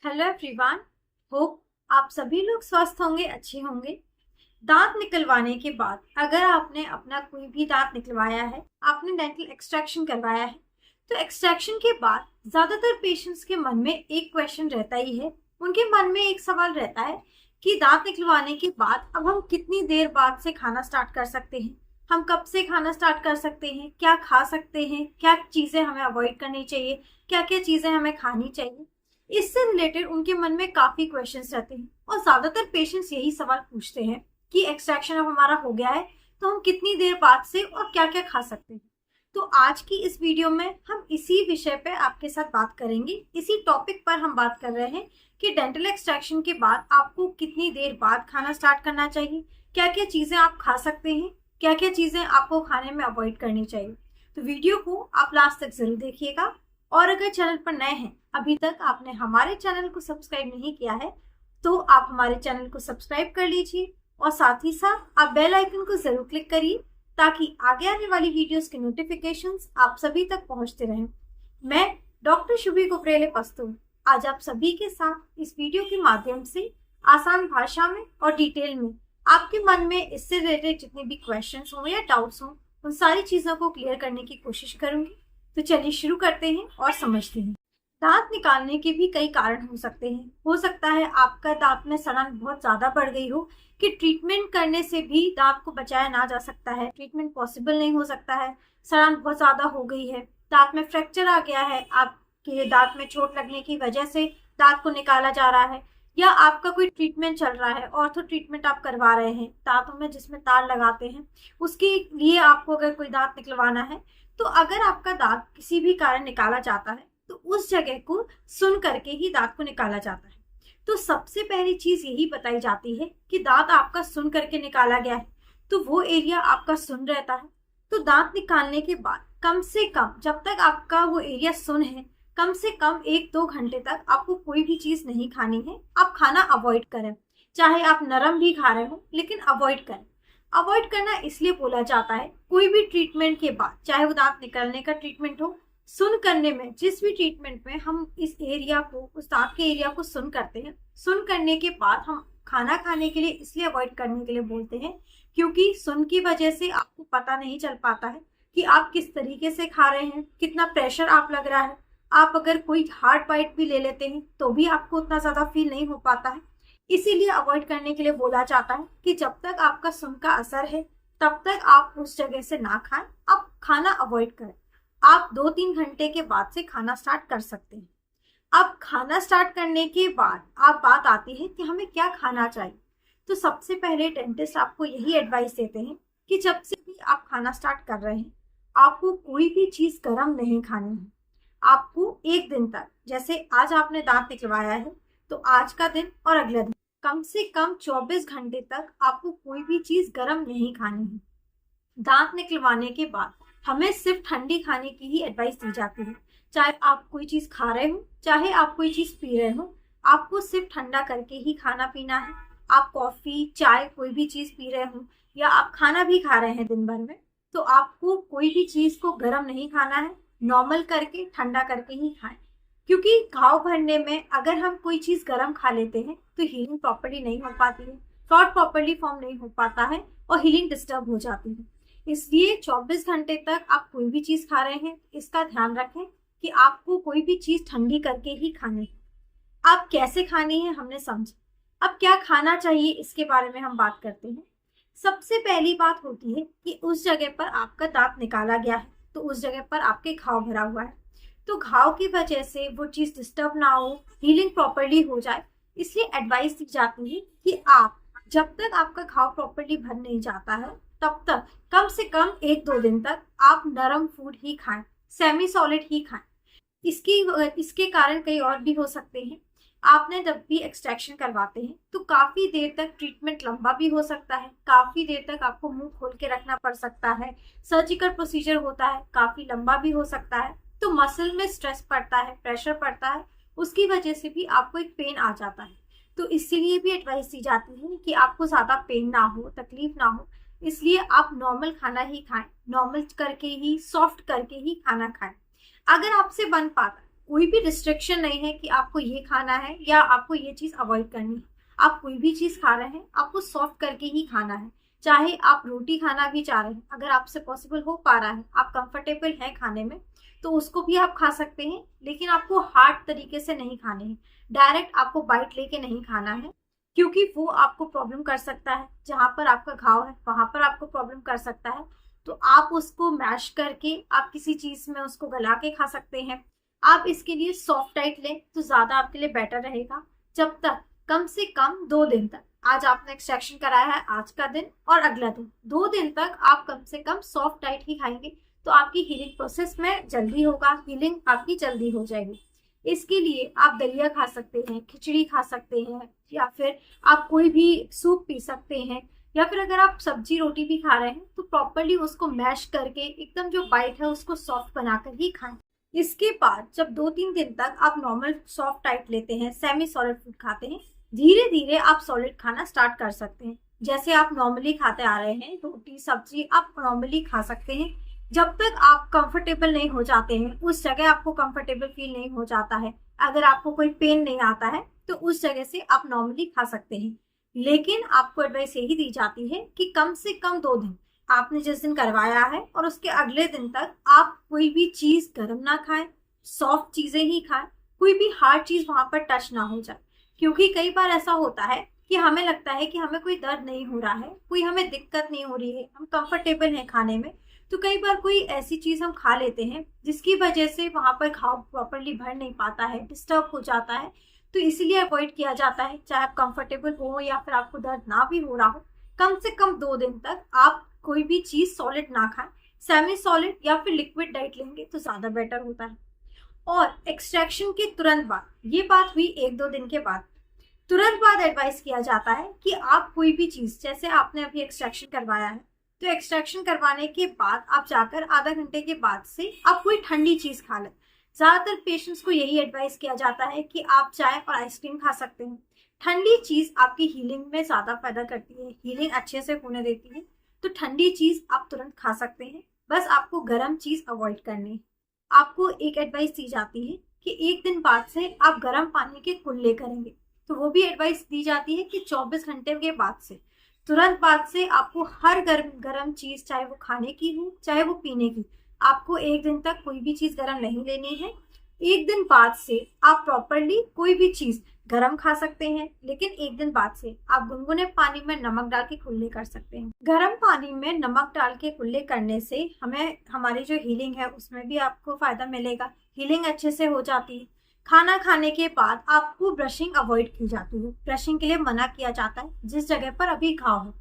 Hello everyone. Hope आप सभी लोग स्वस्थ होंगे, अच्छे होंगे। दांत निकलवाने के बाद अगर आपने अपना कोई भी दांत निकलवाया है, आपने डेंटल एक्सट्रैक्शन करवाया है, तो एक्सट्रैक्शन के बाद ज्यादातर पेशेंट्स के मन में एक क्वेश्चन रहता ही है। उनके मन में एक सवाल रहता है कि दांत निकलवाने के बाद अब हम कितनी देर बाद से खाना स्टार्ट कर सकते हैं, हम कब से खाना स्टार्ट कर सकते हैं, क्या खा सकते हैं, क्या चीजें हमें अवॉइड करनी चाहिए, क्या क्या चीजें हमें खानी चाहिए। इससे रिलेटेड उनके मन में काफी क्वेश्चंस रहते हैं और ज्यादातर पेशेंट्स यही सवाल पूछते हैं कि एक्सट्रैक्शन अब हमारा हो गया है तो हम कितनी देर बाद से और क्या क्या खा सकते हैं। तो आज की इस वीडियो में हम इसी विषय पे आपके साथ बात करेंगे। इसी टॉपिक पर हम बात कर रहे हैं कि डेंटल एक्सट्रैक्शन के बाद आपको कितनी देर बाद खाना स्टार्ट करना चाहिए, क्या क्या चीजें आप खा सकते हैं, क्या क्या चीजें आपको खाने में अवॉइड करनी चाहिए। तो वीडियो को आप लास्ट तक जरूर देखिएगा। और अगर चैनल पर नए हैं, अभी तक आपने हमारे चैनल को सब्सक्राइब नहीं किया है, तो आप हमारे चैनल को सब्सक्राइब कर लीजिए और साथ ही साथ आप बेल आइकन को जरूर क्लिक करिए ताकि आगे आने वाली वीडियोस के नोटिफिकेशंस आप सभी तक पहुंचते रहें। मैं डॉक्टर शुभी कुपरेले पस्तून आज आप सभी के साथ इस वीडियो के माध्यम से आसान भाषा में और डिटेल में आपके मन में इससे रिलेटेड जितने भी क्वेश्चंस हों या डाउट्स हों, उन सारी चीजों को क्लियर करने की कोशिश करूंगी। तो चलिए शुरू करते हैं और समझते हैं। दांत निकालने के भी कई कारण हो सकते हैं। हो सकता है आपका दांत में सड़न बहुत ज्यादा बढ़ गई हो कि ट्रीटमेंट करने से भी दांत को बचाया ना जा सकता है, ट्रीटमेंट पॉसिबल नहीं हो सकता है, सड़न बहुत ज्यादा हो गई है, दांत में फ्रैक्चर आ गया है, आपके दांत में चोट लगने की वजह से दांत को निकाला जा रहा है, या आपका कोई ट्रीटमेंट चल रहा है, ऑर्थो ट्रीटमेंट आप करवा रहे हैं दांतों में जिसमें तार लगाते हैं, उसके लिए आपको अगर कोई दांत निकलवाना है, तो अगर आपका दांत किसी भी कारण निकाला जाता है तो उस जगह को सुन करके ही दांत को निकाला जाता है। तो सबसे पहली चीज यही बताई जाती है कि दांत आपका सुन करके निकाला गया है तो वो एरिया आपका सुन रहता है। तो दांत निकालने के बाद कम से कम जब तक आपका वो एरिया सुन है, कम से कम 1-2 घंटे तक आपको कोई भी चीज नहीं खानी है। आप खाना अवॉइड करें, चाहे आप नरम भी खा रहे हो लेकिन अवॉइड करें। अवॉइड करना इसलिए बोला जाता है, कोई भी ट्रीटमेंट के बाद, चाहे वो दांत निकलने का ट्रीटमेंट हो, सुन करने में जिस भी ट्रीटमेंट में हम इस एरिया को, उस दांत के एरिया को सुन करते हैं, सुन करने के बाद हम खाना खाने के लिए इसलिए अवॉइड करने के लिए बोलते हैं क्योंकि सुन की वजह से आपको पता नहीं चल पाता है कि आप किस तरीके से खा रहे हैं, कितना प्रेशर आप लग रहा है। आप अगर कोई हार्ड बाइट भी ले लेते हैं तो भी आपको उतना ज्यादा फील नहीं हो पाता है। इसीलिए अवॉइड करने के लिए बोला जाता है कि जब तक आपका सुन का असर है तब तक आप उस जगह से ना खाएं, आप खाना अवॉइड करें। आप 2-3 घंटे के बाद से खाना स्टार्ट कर सकते हैं। अब खाना स्टार्ट करने के बाद आप बात आती है कि हमें क्या खाना चाहिए। तो सबसे पहले डेंटिस्ट आपको यही एडवाइस देते हैं कि जब से भी आप खाना स्टार्ट कर रहे हैं, आपको कोई भी चीज गर्म नहीं खानी है। आपको एक दिन तक, जैसे आज आपने दांत निकलवाया है तो आज का दिन और अगला दिन, कम से कम 24 घंटे तक आपको कोई भी चीज गर्म नहीं खानी है। दांत निकलवाने के बाद हमें सिर्फ ठंडी खाने की ही एडवाइस दी जाती है। चाहे आप कोई चीज खा रहे हो, चाहे आप कोई चीज पी रहे हो, आपको सिर्फ ठंडा करके ही खाना पीना है। आप कॉफी, चाय, कोई भी चीज पी रहे हो या आप खाना भी खा रहे हैं दिन भर में, तो आपको कोई भी चीज को गर्म नहीं खाना है, नॉर्मल करके ठंडा करके ही खाएं। क्योंकि घाव भरने में अगर हम कोई चीज गर्म खा लेते हैं तो हीलिंग प्रॉपर्ली नहीं हो पाती है, फ्लॉट प्रॉपर्ली फॉर्म नहीं हो पाता है और हीलिंग डिस्टर्ब हो जाती है। इसलिए 24 घंटे तक आप कोई भी चीज खा रहे हैं, इसका ध्यान रखें कि आपको कोई भी चीज ठंडी करके ही खानी है। आप कैसे खानी है हमने समझा। अब क्या खाना चाहिए इसके बारे में हम बात करते हैं। सबसे पहली बात होती है कि उस जगह पर आपका दांत निकाला गया है तो उस जगह पर आपके घाव भरा हुआ है, तो घाव की वजह से वो चीज डिस्टर्ब ना हो, हीलिंग प्रॉपर्ली हो जाए, इसलिए एडवाइस दी जाती है कि आप जब तक आपका घाव प्रॉपर्ली भर नहीं जाता है तब तक कम से कम 1-2 दिन तक आप नरम फूड ही खाएं, सेमी सॉलिड ही खाएं। इसके कारण कई और भी हो सकते हैं। आपने जब भी एक्सट्रैक्शन करवाते हैं तो काफी देर तक ट्रीटमेंट लंबा भी हो सकता है, काफी देर तक आपको मुंह खोल के रखना पड़ सकता है, सर्जिकल प्रोसीजर होता है, काफी लंबा भी हो सकता है, तो मसल में स्ट्रेस पड़ता है, प्रेशर पड़ता है, उसकी वजह से भी आपको एक पेन आ जाता है। तो इसीलिए भी एडवाइस दी जाती है कि आपको ज्यादा पेन ना हो, तकलीफ ना हो, इसलिए आप नॉर्मल खाना ही खाएं, नॉर्मल करके ही, सॉफ्ट करके ही खाना खाएं। अगर आपसे बन पाता, कोई भी रिस्ट्रिक्शन नहीं है कि आपको ये खाना है या आपको ये चीज अवॉइड करनी है। आप कोई भी चीज खा रहे हैं आपको सॉफ्ट करके ही खाना है। चाहे आप रोटी खाना भी चाह रहे हैं, अगर आपसे पॉसिबल हो पा रहा है, आप कंफर्टेबल हैं खाने में, तो उसको भी आप खा सकते हैं। लेकिन आपको हार्ड तरीके से नहीं खाने हैं, डायरेक्ट आपको बाइट लेके नहीं खाना है, क्योंकि वो आपको प्रॉब्लम कर सकता है। जहां पर आपका घाव है वहां पर आपको प्रॉब्लम कर सकता है। तो आप उसको मैश करके आप किसी चीज में उसको गला के खा सकते हैं। आप इसके लिए सॉफ्ट डाइट लें तो ज्यादा आपके लिए बेटर रहेगा। जब तक कम से कम 2 दिन तक, आज आपने एक्सट्रैक्शन कराया है, आज का दिन और अगला दिन, 2 दिन तक आप कम से कम सॉफ्ट डाइट ही खाएंगे तो आपकी हीलिंग प्रोसेस में जल्दी होगा, हीलिंग आपकी जल्दी हो जाएगी। इसके लिए आप दलिया खा सकते हैं, खिचड़ी खा सकते हैं, या फिर आप कोई भी सूप पी सकते हैं, या फिर अगर आप सब्जी रोटी भी खा रहे हैं तो प्रॉपरली उसको मैश करके एकदम जो बाइट है उसको सॉफ्ट बनाकर ही खाएं। इसके बाद जब 2-3 दिन तक आप नॉर्मल सॉफ्ट डाइट लेते हैं, सेमी सॉलिड फूड खाते हैं, धीरे धीरे आप सॉलिड खाना स्टार्ट कर सकते हैं। जैसे आप नॉर्मली खाते आ रहे हैं, रोटी सब्जी आप नॉर्मली खा सकते हैं। जब तक आप कंफर्टेबल नहीं हो जाते हैं, उस जगह आपको कंफर्टेबल फील नहीं हो जाता है, अगर आपको कोई पेन नहीं आता है, तो उस जगह से आप नॉर्मली खा सकते हैं। लेकिन आपको एडवाइस यही दी जाती है कि कम से कम 2 दिन, आपने जिस दिन करवाया है और उसके अगले दिन तक आप कोई भी चीज गर्म ना खाएं, सॉफ्ट चीजें ही खाएं, कोई भी हार्ड चीज वहां पर टच ना हो जाए। क्योंकि कई बार ऐसा होता है कि हमें लगता है कि हमें कोई दर्द नहीं हो रहा है, कोई हमें दिक्कत नहीं हो रही है, हम कंफर्टेबल हैं खाने में, तो कई बार कोई ऐसी चीज हम खा लेते हैं जिसकी वजह से वहां पर घाव प्रॉपरली भर नहीं पाता है, डिस्टर्ब हो जाता है। तो इसीलिए अवॉइड किया जाता है, चाहे आप कंफर्टेबल हो या फिर आपको दर्द ना भी हो रहा हो, कम से कम 2 दिन तक आप कोई भी चीज सॉलिड ना खाएं। सेमी सॉलिड या फिर लिक्विड डाइट लेंगे तो ज्यादा बेटर होता है। और एक्सट्रैक्शन के तुरंत बाद, ये बात हुई 1-2 दिन के बाद, तुरंत बाद एडवाइस किया जाता है कि आप कोई भी चीज, जैसे आपने अभी एक्सट्रैक्शन करवाया है, तो एक्सट्रैक्शन करवाने के बाद आप जाकर आधा घंटे के बाद से आप कोई ठंडी चीज खा लें। ज्यादातर पेशेंट्स को यही एडवाइस किया जाता है कि आप चाय और आइसक्रीम खा सकते हैं। ठंडी चीज आपकी हीलिंग में ज्यादा फायदा करती है, हीलिंग अच्छे से होने देती है। तो ठंडी चीज आप तुरंत खा सकते हैं, बस आपको गर्म चीज अवॉइड करनी है। आपको एक एडवाइस दी जाती है कि 1 दिन बाद से आप गर्म पानी के कुल्ले करेंगे, तो वो भी एडवाइस दी जाती है कि 24 घंटे के बाद से, तुरंत बाद से आपको हर गर्म चीज, चाहे वो खाने की हो चाहे वो पीने की, आपको 1 दिन तक कोई भी चीज गर्म नहीं लेनी है। 1 दिन बाद से आप प्रॉपरली कोई भी चीज गरम खा सकते हैं, लेकिन 1 दिन बाद से आप गुनगुने पानी में नमक डाल के कुल्ले कर सकते हैं। गरम पानी में नमक डाल के कुल्ले करने से हमें हमारी जो हीलिंग है उसमें भी आपको फायदा मिलेगा, हीलिंग अच्छे से हो जाती है। खाना खाने के बाद आपको ब्रशिंग अवॉइड की जाती है, ब्रशिंग के लिए मना किया जाता है जिस जगह पर अभी घाव है।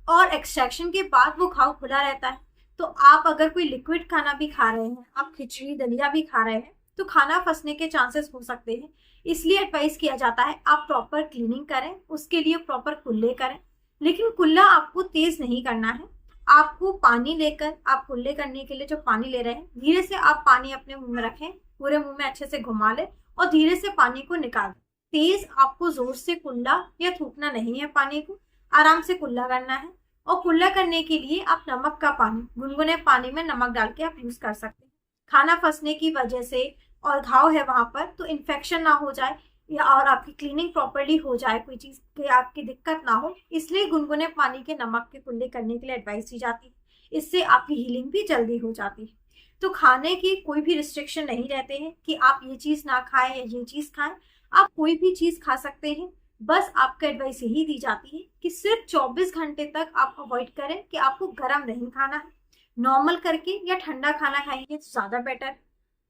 और एक्सट्रैक्शन के बाद वो घाव खुला रहता है, तो आप अगर कोई लिक्विड खाना भी खा रहे हैं, आप खिचड़ी दलिया भी खा रहे हैं, तो खाना फंसने के चांसेस हो सकते हैं। इसलिए एडवाइस किया जाता है आप प्रॉपर क्लीनिंग करें, उसके लिए प्रॉपर कुल्ले करें। लेकिन कुल्ला आपको तेज नहीं करना है, आपको पानी लेकर, आप कुल्ले करने के लिए जो पानी ले रहे हैं, धीरे से आप पानी अपने मुंह में रखें, पूरे मुंह में अच्छे से घुमा ले और धीरे से पानी को निकाल दें। तेज आपको जोर से कुल्ला या थूकना नहीं है, पानी को आराम से कुल्ला करना है। और कुल्ला करने के लिए आप नमक का पानी, गुनगुने पानी में नमक डाल के आप यूज कर सकते हैं। खाना फंसने की वजह से और घाव है वहां पर, तो इन्फेक्शन ना हो जाए या और आपकी क्लीनिंग प्रॉपरली हो जाए, कोई चीज की आपकी दिक्कत ना हो, इसलिए गुनगुने पानी के नमक के कुल्ले करने के लिए एडवाइस दी जाती है। इससे आपकी हीलिंग भी जल्दी हो जाती है। तो खाने की कोई भी रिस्ट्रिक्शन नहीं रहते हैं कि आप ये चीज ना खाएं या ये चीज खाएं, आप कोई भी चीज खा सकते हैं। बस आपको एडवाइस यही दी जाती है कि सिर्फ 24 घंटे तक आप अवॉइड करें कि आपको गर्म नहीं खाना है, नॉर्मल करके या ठंडा खाना खाएंगे तो ज्यादा बेटर।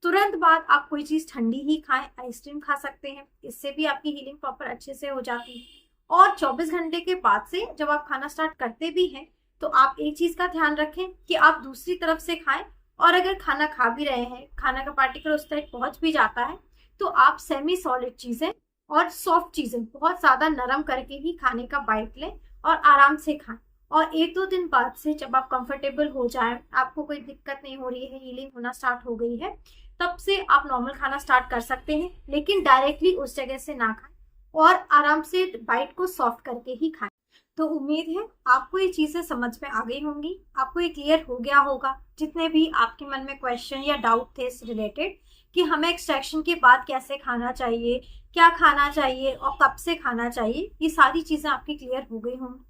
तुरंत बाद आप कोई चीज ठंडी ही खाएं, आइसक्रीम खा सकते हैं, इससे भी आपकी हीलिंग प्रॉपर अच्छे से हो जाती है। और 24 घंटे के बाद से जब आप खाना स्टार्ट करते भी हैं, तो आप एक चीज का ध्यान रखें कि आप दूसरी तरफ से खाएं, और अगर खाना खा भी रहे हैं, खाना का पार्टिकल उस तक पहुंच भी जाता है, तो आप सेमी सॉलिड चीजें और सॉफ्ट चीजें बहुत ज्यादा नरम करके ही खाने का बाइट लें और आराम से खाएं। और 1-2 दिन बाद से जब आप कंफर्टेबल हो जाएं, आपको कोई दिक्कत नहीं हो रही है, हीलिंग होना स्टार्ट हो गई है, तब से आप नॉर्मल खाना स्टार्ट कर सकते हैं। लेकिन डायरेक्टली उस जगह से ना खाएं और आराम से बाइट को सॉफ्ट करके ही खाएं। तो उम्मीद है आपको ये चीजें समझ में आ गई होंगी, आपको ये क्लियर हो गया होगा, जितने भी आपके मन में क्वेश्चन या डाउट थे इस रिलेटेड, कि हमें एक्सट्रैक्शन के बाद कैसे खाना चाहिए, क्या खाना चाहिए और कब से खाना चाहिए, ये सारी चीज़ें आपकी क्लियर हो गई होंगी।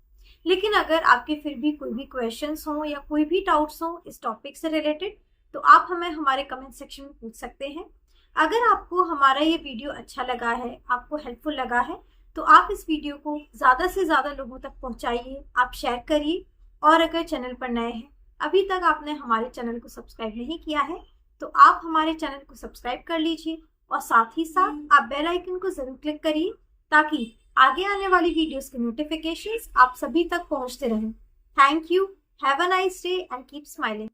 लेकिन अगर आपके फिर भी कोई भी क्वेश्चंस हों या कोई भी डाउट्स हों इस टॉपिक से रिलेटेड, तो आप हमें हमारे कमेंट सेक्शन में पूछ सकते हैं। अगर आपको हमारा ये वीडियो अच्छा लगा है, आपको हेल्पफुल लगा है, तो आप इस वीडियो को ज़्यादा से ज़्यादा लोगों तक पहुँचाइए, आप शेयर करिए। और अगर चैनल पर नए हैं, अभी तक आपने हमारे चैनल को सब्सक्राइब नहीं किया है, तो आप हमारे चैनल को सब्सक्राइब कर लीजिए और साथ ही साथ आप बेल आइकन को ज़रूर क्लिक करिए ताकि आगे आने वाली वीडियोस के नोटिफिकेशंस आप सभी तक पहुंचते रहें। Thank you, have a nice day and keep smiling.